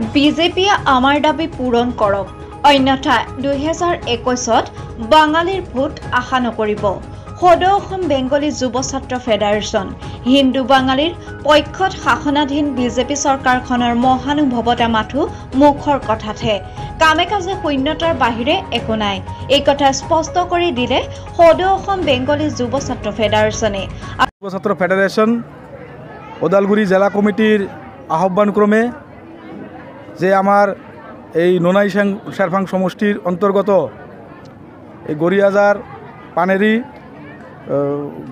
বিজেপিয়ে আমাৰ দাবী পূৰণ কৰক, অন্যথা 2021-ত বাঙালীৰ ভোট আশা নকৰিব। সদৌ অসম বেংগলী যুৱ ছাত্ৰ ফেডাৰেশ্যন হিন্দু বাঙালীৰ পক্ষত শাসনাধীন বিজেপি চৰকাৰখনৰ মহানুভৱতা মাথো মুখৰ কথাতহে, কামে কাজে শূন্যতাৰ বাহিৰে একো নাই। এই কথা স্পষ্ট কৰি দিলে সদৌ অসম বেংগলী যুৱ ছাত্ৰ ফেডাৰেশ্যনে। যুৱ ছাত্ৰ ফেডাৰেশ্যন ওদালগুৰি জিলা কমিটিৰ আহ্বানক্ৰমে যে আমাৰ এই নোনাই শেৰফাং সমষ্টিৰ অন্তৰ্গত এই গৰিয়াজাৰ পানেৰী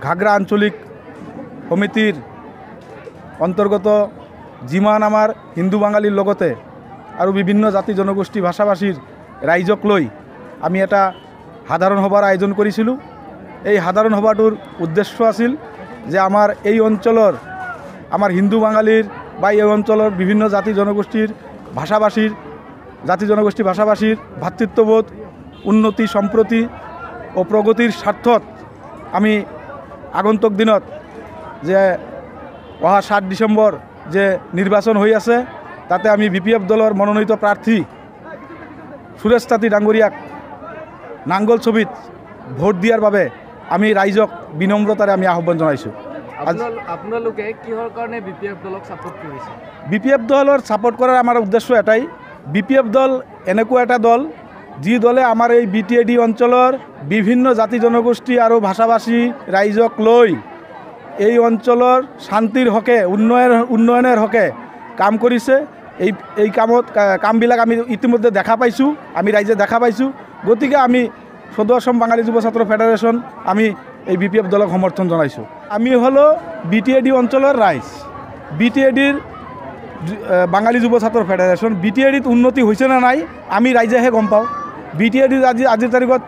ঘাগৰা আঞ্চলিক সমিতিৰ অন্তৰ্গত যিমান আমাৰ হিন্দু বাঙালীৰ লগতে আৰু বিভিন্ন জাতি জনগোষ্ঠী ভাষাভাষীৰ ৰাইজক লৈ আমি এটা সাধাৰণ সভাৰ আয়োজন কৰিছিলোঁ। এই সাধাৰণ সভাটোৰ উদ্দেশ্য আছিল যে আমাৰ এই অঞ্চলৰ আমাৰ হিন্দু বাঙালীৰ বা এই অঞ্চলৰ বিভিন্ন জাতি জনগোষ্ঠীৰ ভাষাভাষীৰ ভাতৃত্ববোধ উন্নতি সম্প্ৰতি ও প্ৰগতিৰ স্বাৰ্থত আমি আগন্তুক দিনত যে অহা 7 ডিসেম্বৰ যে নিৰ্বাচন হৈ আছে তাতে আমি বিপিএফ দলৰ মনোনীত প্ৰাৰ্থী সুৰেশ তাঁতী ডাঙৰীয়াক নাংগল ছবিত ভোট দিয়াৰ বাবে আমি ৰাইজক বিনম্ৰতাৰে আমি আহ্বান জনাইছোঁ। আপোনালোকে কিহৰ কাৰণে বিপিএফ দলক সাপোৰ্ট কৰিছে? বিপিএফ দলৰ সাপোৰ্ট কৰাৰ আমাৰ উদ্দেশ্য এটাই, বিপিএফ দল এনেকুৱা এটা দল যি দলে আমাৰ এই বিটিএডি অঞ্চলৰ বিভিন্ন জাতি জনগোষ্ঠী আৰু ভাষাভাষী ৰাইজক লৈ এই অঞ্চলৰ শান্তিৰ হকে উন্নয়নৰ হকে কাম কৰিছে। এই কামবিলাক আমি ইতিমধ্যে দেখা পাইছোঁ, আমি ৰাইজে দেখা পাইছোঁ। গতিকে আমি সদৌ অসম বাঙালী যুৱ ছাত্ৰ ফেডাৰেশ্যন আমি এই বিপিএফ দলক সমৰ্থন জনাইছোঁ। আমি হলো বিটিএডি অঞ্চলৰ ৰাইজ, বিটিএডিৰ বাঙালী যুৱ ছাত্ৰ ফেডাৰেশ্যন। বিটিএডিত উন্নতি হৈছে না নাই আমি ৰাইজেহে গম পাওঁ। বিটিএডিত আজিৰ তাৰিখত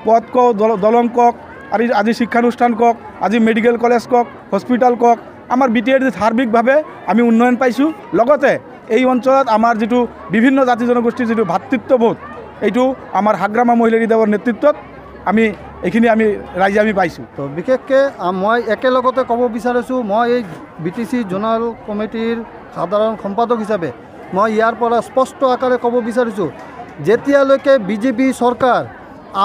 পথ কওক, দলং কওক, আজি শিক্ষানুষ্ঠান কওক, আজি মেডিকেল কলেজ কওক, হস্পিটেল কওক, আমাৰ বিটিএডিত সাৰ্বিকভাৱে আমি উন্নয়ন পাইছোঁ। লগতে এই অঞ্চলত আমাৰ যিটো বিভিন্ন জাতি জনগোষ্ঠীৰ যিটো ভাতৃত্ববোধ এইটো আমাৰ হাগ্ৰামা মহিলাৰীদেৱৰ নেতৃত্বত এইখিনি আমি ৰাইজে আমি পাইছোঁ। তো বিশেষকৈ মই একেলগতে ক'ব বিচাৰিছোঁ, মই এই BTC জোনাল কমিটিৰ সাধাৰণ সম্পাদক হিচাপে মই ইয়াৰ পৰা স্পষ্ট আকাৰে ক'ব বিচাৰিছোঁ, যেতিয়ালৈকে বিজেপি চৰকাৰ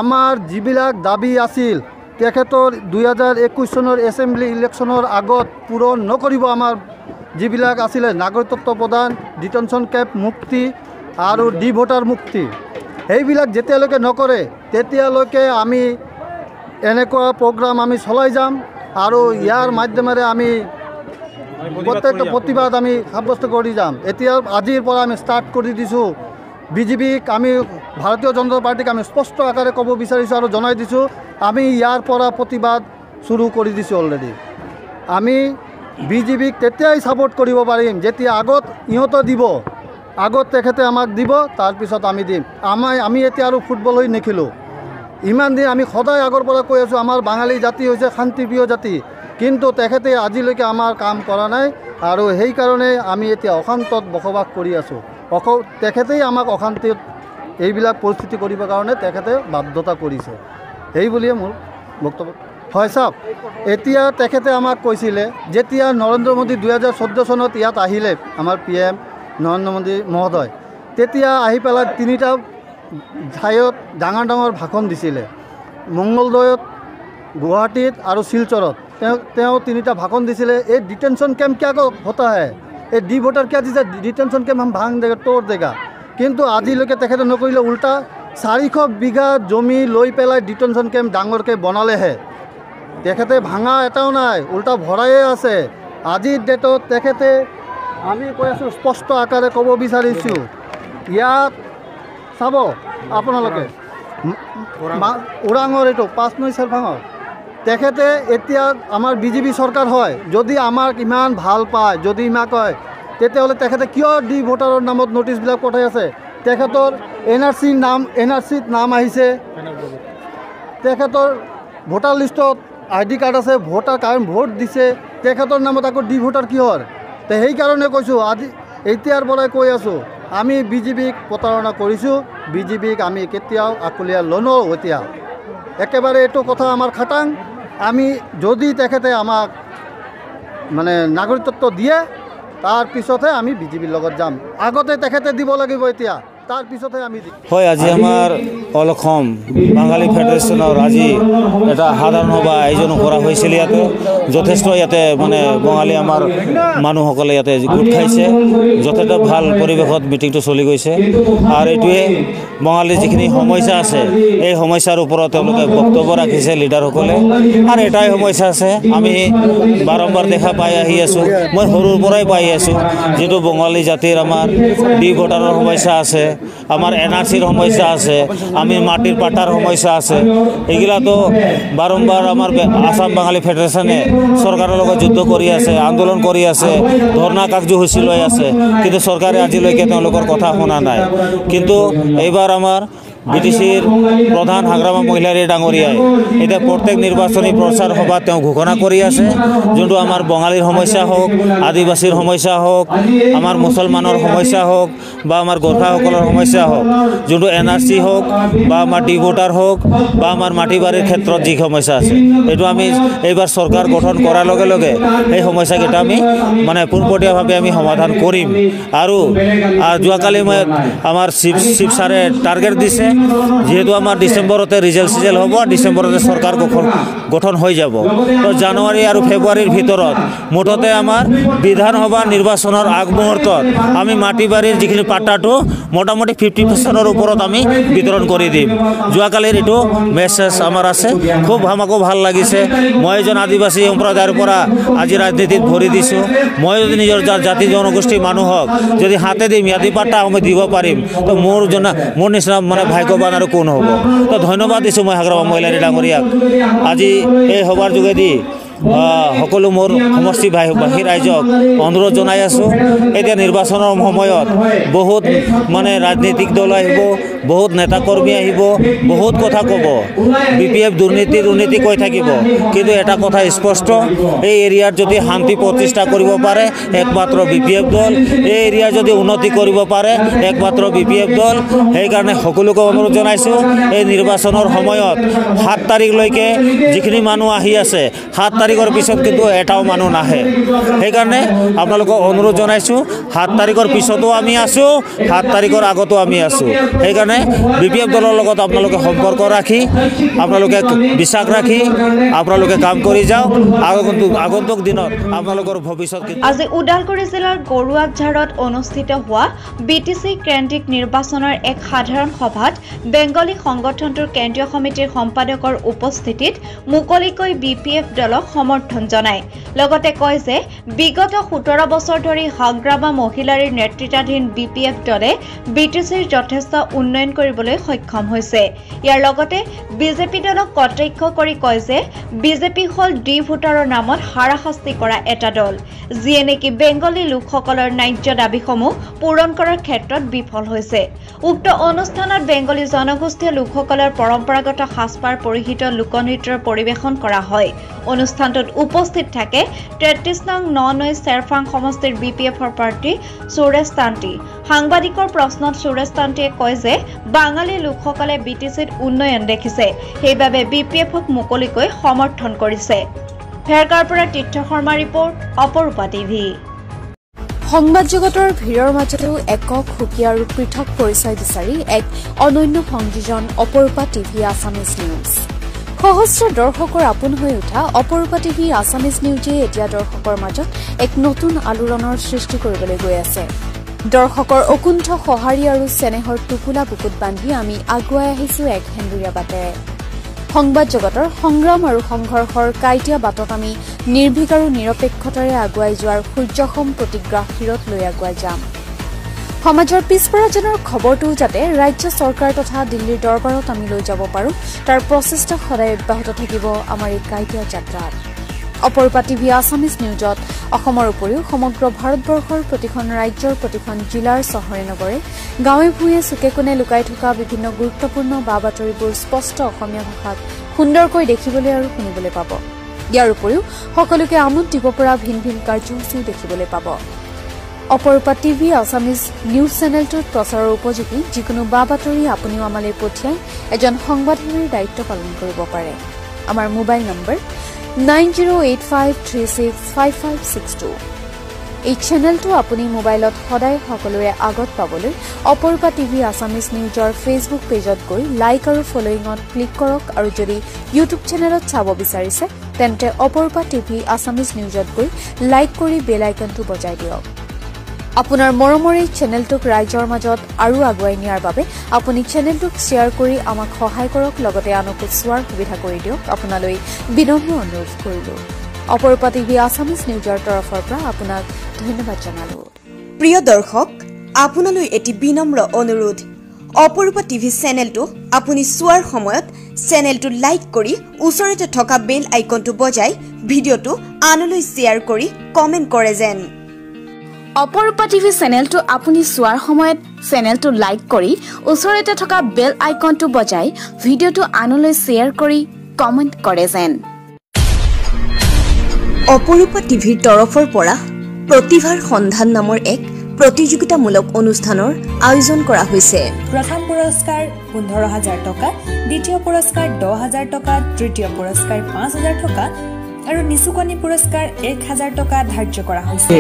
আমাৰ যিবিলাক দাবী আছিল তেখেতৰ 2021 চনৰ এছেম্বলি ইলেকশ্যনৰ আগত পূৰণ নকৰিব, আমাৰ যিবিলাক আছিলে নাগৰিকত্ব প্ৰদান, ডিটেনশ্যন কেম্প মুক্তি আৰু ভোটাৰ মুক্তি, সেইবিলাক যেতিয়ালৈকে নকৰে তেতিয়ালৈকে আমি এনেকুৱা প্ৰগ্ৰাম আমি চলাই যাম আৰু ইয়াৰ মাধ্যমেৰে আমি প্ৰত্যেকটো প্ৰতিবাদ আমি সাব্যস্ত কৰি যাম। এতিয়া আজিৰ পৰা আমি ষ্টাৰ্ট কৰি দিছোঁ। বিজেপিক আমি ভাৰতীয় জনতা পাৰ্টিক আমি স্পষ্ট আকাৰে ক'ব বিচাৰিছোঁ আৰু জনাই দিছোঁ, আমি ইয়াৰ পৰা প্ৰতিবাদ শুৰু কৰি দিছোঁ অলৰেডি। আমি বিজেপিক তেতিয়াই ছাপোৰ্ট কৰিব পাৰিম যেতিয়া আগত ইহঁতে দিব, আগত তেখেতে আমাক দিব, তাৰপিছত আমি দিম। আমি এতিয়া আৰু ফুটবল হৈ নেখেলোঁ। ইমান দিন আমি সদায় আগৰ পৰা কৈ আছোঁ আমাৰ বাঙালী জাতি হৈছে শান্তিপ্ৰিয় জাতি, কিন্তু তেখেতে আজিলৈকে আমাৰ কাম কৰা নাই আৰু সেইকাৰণে আমি এতিয়া অশান্তত বসবাস কৰি আছোঁ। তেখেতেই আমাক অশান্তিত এইবিলাক পৰিস্থিতি কৰিবৰ কাৰণে তেখেতে বাধ্যতা কৰিছে, সেই বুলিয়ে মোৰ বক্তব্য। হয় চাওক, এতিয়া তেখেতে আমাক কৈছিলে যেতিয়া নৰেন্দ্ৰ মোদী 2014 চনত ইয়াত আহিলে আমাৰ PM নৰেন্দ্ৰ মোদী মহোদয়, তেতিয়া আহি পেলাই 3টা ঠাইত ডাঙৰ ভাষণ দিছিলে, মংগলদৈত, গুৱাহাটীত আৰু শিলচৰত তেওঁ 3টা ভাষণ দিছিলে। এই ডিটেনশ্যন কেম্প কিয় হতা হে, এই ভোটাৰ কিয় দিছে, ডিটেনশ্যন কেম্প हम ভাঙ দেগা তোৰ দেগা, কিন্তু আজিলৈকে তেখেতে নকৰিলে। উল্টা 400 বিঘা জমি লৈ পেলাই ডিটেনশ্যন কেম্প ডাঙৰকৈ বনালেহে, তেখেতে ভাঙা এটাও নাই, উল্টা ভৰায়ে আছে। আজিৰ ডেটত তেখেতে, আমি কৈ আছোঁ স্পষ্ট আকাৰে ক'ব বিচাৰিছোঁ, ইয়াত চাব আপোনালোকে ওৰাঙৰ এইটো 5 নং চেৰফাঙৰ তেখেতে এতিয়া আমাৰ বিজেপি চৰকাৰ হয়, যদি আমাক ইমান ভাল পায়, যদি ইমান কয়, তেতিয়াহ'লে তেখেতে কিয় ভোটাৰৰ নামত নটিচবিলাক পঠাই আছে? তেখেতৰ NRCত নাম আহিছে, তেখেতৰ ভোটাৰ লিষ্টত ID কাৰ্ড আছে, ভোট দিছে, তেখেতৰ নামত আকৌ ভোটাৰ কিহৰ? তো সেইকাৰণে কৈছোঁ, আজি এতিয়াৰ পৰাই কৈ আছোঁ, আমি বিজেপিক প্ৰতাৰণা কৰিছোঁ, বিজেপিক আমি কেতিয়াও আকুলিয়া লনও। এতিয়া একেবাৰে এইটো কথা আমাৰ খাটাং। আমি যদি তেখেতে আমাক মানে নাগৰিকত্ব দিয়ে তাৰ পিছতহে আমি বিজেপিৰ লগত যাম আগতে তেখেতে দিব লাগিব এতিয়া তাৰ পিছতহে আমি হয় আজি আমাৰ অল অসম বাঙালী ফেডাৰেশ্যনৰ আজি এটা সাধাৰণ সভা আয়োজন কৰা হৈছিল ইয়াতে যথেষ্ট ইয়াতে মানে বঙালী আমাৰ মানুহসকলে ইয়াতে গোট খাইছে যথেষ্ট ভাল পৰিৱেশত মিটিংটো চলি গৈছে আৰু এইটোৱে বঙালীৰ যিখিনি সমস্যা আছে এই সমস্যাৰ ওপৰত তেওঁলোকে বক্তব্য ৰাখিছে লিডাৰসকলে আৰু এটাই সমস্যা আছে আমি বাৰম্বাৰ দেখা পাই আহি আছোঁ মই সৰুৰ পৰাই পাই আছোঁ যিটো বঙালী জাতিৰ আমাৰ ডি ভোটাৰৰ সমস্যা আছে আমাৰ NRCৰ সমস্যা আছে আমি মাটিৰ পাটাৰ সমস্যা আছে এইগিলাতো বাৰম্বাৰ আমাৰ আসাম বাঙালী ফেডাৰেশ্যনে চৰকাৰৰ লগত যুদ্ধ কৰি আছে আন্দোলন কৰি আছে ধৰ্ণা কাৰ্যসূচী লৈ আছে কিন্তু চৰকাৰে আজিলৈকে তেওঁলোকৰ কথা শুনা নাই কিন্তু এইবাৰ আমাৰ BTCৰ প্ৰধান হাগ্ৰামা মহিলাৰী ডাঙৰীয়াই এতিয়া প্ৰত্যেক নিৰ্বাচনী প্ৰচাৰ সভাত তেওঁ ঘোষণা কৰি আছে যোনটো আমাৰ বঙালীৰ সমস্যা হওক আদিবাসীৰ সমস্যা হওক আমাৰ মুছলমানৰ সমস্যা হওক বা আমাৰ গোৰ্খাসকলৰ সমস্যা হওক যোনটো NRC হওক বা আমাৰ ডি ভোটাৰ হওক বা আমাৰ মাটি বাৰীৰ ক্ষেত্ৰত যি সমস্যা আছে এইটো আমি এইবাৰ চৰকাৰ গঠন কৰাৰ লগে লগে এই সমস্যাকেইটা আমি মানে পোনপটীয়াভাৱে আমি সমাধান কৰিম আৰু যোৱাকালি মই আমাৰ চিফ ছাৰে টাৰ্গেট দিছে যেহেতু আমাৰ ডিচেম্বৰতে ৰিজাল্ট হ'ব ডিচেম্বৰতে চৰকাৰ গঠন হৈ যাব তো জানুৱাৰী আৰু ফেব্ৰুৱাৰীৰ ভিতৰত মুঠতে আমাৰ বিধানসভা নিৰ্বাচনৰ আগমুহূৰ্তত আমি মাটি বাৰীৰ যিখিনি পাট্টাটো মোটামুটি 50% ওপৰত আমি বিতৰণ কৰি দিম যোৱাকালিৰ এইটো মেছেজ আমাৰ আছে খুব আমাকো ভাল লাগিছে মই এজন আদিবাসী সম্প্ৰদায়ৰ পৰা আজি ৰাজনীতিত ভৰি দিছোঁ মই যদি নিজৰ জাতি জনগোষ্ঠীৰ মানুহক যদি হাতে দি ম্যাদী পাট্টা আমি দিব পাৰিম তো মোৰ নিচিনা মানে ভাগ্যৱান আৰু কোন হ'ব তো ধন্যবাদ দিছোঁ মই হাগ্ৰামা মহিলাৰী ডাঙৰীয়াক আজি এই সভাৰ যোগেদি সকলো মোৰ সমষ্টিবাসী ৰাইজক অনুৰোধ জনাই আছোঁ এতিয়া নিৰ্বাচনৰ সময়ত বহুত মানে ৰাজনৈতিক দল আহিব বহুত নেতাকৰ্মী আহিব বহুত কথা ক'ব BPF দুৰ্নীতি কৈ থাকিব কিন্তু এটা কথা স্পষ্ট এই এৰিয়াত যদি শান্তি প্ৰতিষ্ঠা কৰিব পাৰে একমাত্ৰ BPF দল এই এৰিয়া যদি উন্নতি কৰিব পাৰে একমাত্ৰ BPF দল সেইকাৰণে সকলোকে অনুৰোধ জনাইছোঁ এই নিৰ্বাচনৰ সময়ত 7 তাৰিখলৈকে যিখিনি মানুহ আহি আছে 7 তাৰিখৰ পিছত কিন্তু এটাও মানুহ নাহে সেইকাৰণে আপোনালোকক অনুৰোধ জনাইছোঁ 7 তাৰিখৰ পিছতো আমি আছোঁ 7 তাৰিখৰ আগতো আমি আছোঁ সেইকাৰণে BPF দলৰ লগত আপোনালোকে সম্পৰ্ক ৰাখি আপোনালোকে বিশ্বাস ৰাখি আপোনালোকে কাম কৰি যাওক আগন্তুক দিনত আপোনালোকৰ ভৱিষ্যত আজি ওদালগুৰি জিলাৰ গৰুৱাঝাৰত অনুষ্ঠিত হোৱা BTC কেন্দ্ৰিক নিৰ্বাচনৰ এক সাধাৰণ সভাত বেংগলী সংগঠনটোৰ কেন্দ্ৰীয় সমিতিৰ সম্পাদকৰ উপস্থিতিত মুকলিকৈ BPF দলক সমৰ্থন জনায় লগতে কয় যে বিগত 17 বছৰ ধৰি হাগ্ৰামা মহিলাৰীৰ নেতৃত্বাধীন BPF দলে BTCৰ যথেষ্ট উন্নয়ন কৰিবলৈ সক্ষম হৈছে ইয়াৰ লগতে বিজেপি দলক কটাক্ষ কৰি কয় যে বিজেপি হল ডি ভোটাৰৰ নামত হাৰাশাস্তি কৰা এটা দল যিয়ে নেকি বেংগলী লোকসকলৰ ন্যায্য দাবীসমূহ পূৰণ কৰাৰ ক্ষেত্ৰত বিফল হৈছে উক্ত অনুষ্ঠানত বেংগলী জনগোষ্ঠীয় লোকসকলৰ পৰম্পৰাগত সাজপাৰ পৰিহিত লোকনৃত্যৰ পৰিৱেশন কৰা হয় অনুষ্ঠানটোত উপস্থিত থাকে 33 নং 9 চেৰফাং সমষ্টিৰ BPFৰ প্ৰাৰ্থী সুৰেশ তান্তি সাংবাদিকৰ প্ৰশ্নত সুৰেশ তান্তিয়ে কয় যে বাঙালী লোকসকলে BTCৰ উন্নয়ন দেখিছে সেইবাবে BPFক মুকলিকৈ সমৰ্থন কৰিছে ফেৰকাৰ পৰা তীৰ্থ শৰ্মা ৰিপৰ্ট অপৰূপা টিভি সংবাদ জগতৰ ভিৰৰ মাজতো একক সুকীয়া আৰু পৃথক পৰিচয় বিচাৰি এক অনন্য সংযোজন অপৰূপা টিভি আছামিজ নিউজ সহস্ৰ দৰ্শকৰ আপোন হৈ উঠা অপৰূপা টিভি আছামিজ নিউজে এতিয়া দৰ্শকৰ মাজত এক নতুন আলোড়নৰ সৃষ্টি কৰিবলৈ গৈ আছে দৰ্শকৰ অকুণ্ঠ সঁহাৰি আৰু চেনেহৰ টোপোলা বুকুত বান্ধি আমি আগুৱাই আহিছোঁ এক হেন্দুৰীয়া বাটেৰে সংবাদ জগতৰ সংগ্ৰাম আৰু সংঘৰ্ষৰ কাইটিয়া বাটত আমি নিৰ্ভীক আৰু নিৰপেক্ষতাৰে আগুৱাই যোৱাৰ সূৰ্যসম প্ৰতিগ্ৰাহ শিৰত লৈ আগুৱাই যাম সমাজৰ পিছপৰাজনৰ খবৰটো যাতে ৰাজ্য চৰকাৰ তথা দিল্লীৰ দৰবাৰত আমি লৈ যাব পাৰোঁ তাৰ প্ৰচেষ্টা সদায় অব্যাহত থাকিব আমাৰ এই কাইটিয়া যাত্ৰাত অপৰূপা টিভি আছামিজ নিউজত অসমৰ উপৰিও সমগ্ৰ ভাৰতবৰ্ষৰ প্ৰতিখন ৰাজ্যৰ প্ৰতিখন জিলাৰ চহৰে নগৰে গাঁৱে ভূঞে চুকে কোণে লুকাই থকা বিভিন্ন গুৰুত্বপূৰ্ণ বা বাতৰিবোৰ স্পষ্ট অসমীয়া ভাষাত সুন্দৰকৈ দেখিবলৈ আৰু শুনিবলৈ পাব ইয়াৰ উপৰিও সকলোকে আমোদ দিব পৰা ভিন ভিন কাৰ্যসূচীও দেখিবলৈ পাব অপৰূপা টিভি আছামিজ নিউজ চেনেলটোত প্ৰচাৰৰ উপযোগী যিকোনো বা বাতৰি আপুনিও আমালৈ পঠিয়াই এজন সংবাদসেৱীৰ দায়িত্ব পালন কৰিব পাৰে আমাৰ মোবাইল নম্বৰ 9085365562 এই চেনেলটো আপুনি মোবাইলত সদায় সকলোৰে আগত পাবলৈ অপৰূপা টিভি আছামিজ নিউজৰ ফেচবুক পেজত গৈ লাইক আৰু ফলোইঙত ক্লিক কৰক আৰু যদি ইউটিউব চেনেলত চাব বিচাৰিছে তেন্তে অপৰূপা টিভি আছামিজ নিউজত গৈ লাইক কৰি বেল আইকনটো বজাই দিয়ক। আপোনাৰ মৰমৰ এই চেনেলটোক ৰাইজৰ মাজত আৰু আগুৱাই নিয়াৰ বাবে আপুনি চেনেলটোক শ্বেয়াৰ কৰি আমাক সহায় কৰক, লগতে আনকো চোৱাৰ সুবিধা কৰি দিয়ক। আপোনালৈ বিনম্ৰ অনুৰোধ কৰিলোঁ। অপৰূপা টিভি আছামিজ নিউজৰ তৰফৰ পৰা আপোনাক ধন্যবাদ জনালোঁ। প্ৰিয় দৰ্শক, আপোনালৈ এটি বিনম্ৰ অনুৰোধ। অপৰূপা টিভি চেনেলটো আপুনি চোৱাৰ সময়ত চেনেলটো লাইক কৰি ওচৰতে থকা বেল আইকনটো বজাই ভিডিঅ'টো আনলৈ শ্বেয়াৰ কৰি কমেণ্ট কৰে যেন। অপৰূপা টিভি চেনেলটো আপুনি চোৱাৰ সময়ত চেনেলটো লাইক কৰি ওচৰতে থকা বেল আইকনটো বজাই ভিডিঅ'টো আনলৈ শ্বেয়াৰ কৰি কমেণ্ট কৰে যেন। অপৰূপা টিভিৰ তৰফৰ পৰা প্ৰতিভাৰ সন্ধান নামৰ এক প্ৰতিযোগিতামূলক অনুষ্ঠানৰ আয়োজন কৰা হৈছে। প্ৰথম পুৰস্কাৰ 15,000 টকা, দ্বিতীয় পুৰস্কাৰ 10,000 টকা, তৃতীয় পুৰস্কাৰ 5,000 টকা আৰু নিচুকনি পুৰস্কাৰ 1,000 টকা ধাৰ্য কৰা হৈছে।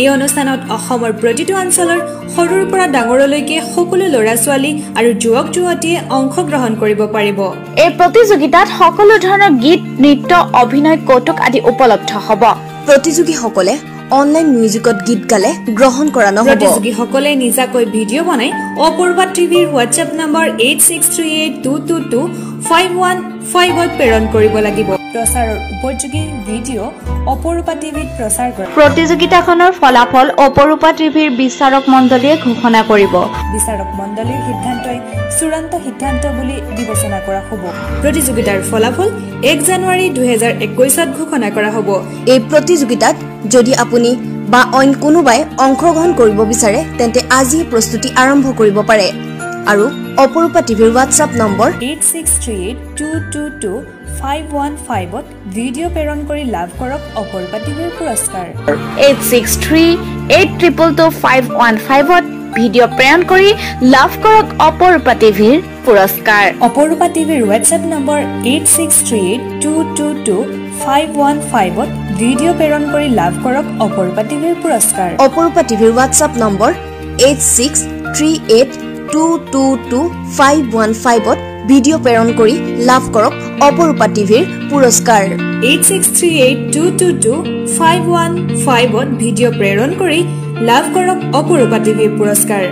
এই অনুষ্ঠানত অসমৰ প্ৰতিটো অঞ্চলৰ সৰুৰ পৰা ডাঙৰলৈকে সকলো ল'ৰা-ছোৱালী আৰু যুৱক-যুৱতীয়ে অংশগ্ৰহণ কৰিব পাৰিব। এই প্ৰতিযোগিতাত সকলো ধৰণৰ গীত, নৃত্য, অভিনয়, কৌতুক আদি উপলব্ধ হ'ব। প্ৰতিযোগীসকলে অনলাইন মিউজিকত গীত গালে গ্ৰহণ কৰা নহ'ব। প্ৰতিযোগীসকলে নিজাকৈ ভিডিঅ' বনাই অপূৰ্বা টিভিৰ হোৱাটছএপ নম্বৰ 8638222515ত প্ৰেৰণ কৰিব লাগিব। প্ৰচাৰৰ উপযোগী ভিডিঅ' অপূৰ্বা টিভিত প্ৰচাৰ কৰে। প্ৰতিযোগিতাখনৰ ফলাফল অপৰূপা টিভিৰ বিচাৰক মণ্ডলীয়ে ঘোষণা কৰিব। বিচাৰক মণ্ডলীৰ সিদ্ধান্তই চূড়ান্ত সিদ্ধান্ত বুলি বিবেচনা কৰা হ'ব। প্ৰতিযোগিতাৰ ফলাফল 1 জানুৱাৰী 2021ত ঘোষণা কৰা হ'ব। এই প্ৰতিযোগিতাত যদি আপুনি বা অইন কোনোবাই অংশগ্ৰহণ কৰিব বিচাৰে তেন্তে আজিয়ে প্ৰস্তুতি আৰম্ভ কৰিব পাৰে আৰু অপৰূপা টিভিৰ হোৱাটছআপ নম্বৰ 8638222515ত ভিডিঅ' প্ৰেৰণ কৰি লাভ কৰক অপৰূপা টিভিৰ পুৰস্কাৰ। 8638222515ত ভিডিঅ' প্ৰেৰণ কৰি লাভ কৰক অপৰূপা টিভিৰ পুৰস্কাৰ। অপৰূপা টিভিৰ হোৱাটছএপ নম্বৰ 8638222515ত ভিডিঅ' প্ৰেৰণ কৰি লাভ কৰক অপৰূপা টিভিৰ পুৰস্কাৰ। অপৰূপা টিভিৰ হোৱাটছআপ নম্বৰ 8638222515ত ভিডিঅ' প্ৰেৰণ কৰি লাভ কৰক অপৰূপা টিভিৰ পুৰস্কাৰ। 8638222515ত ভিডিঅ' প্ৰেৰণ কৰি লাভ কৰক অপৰূপা টিভিৰ পুৰস্কাৰ।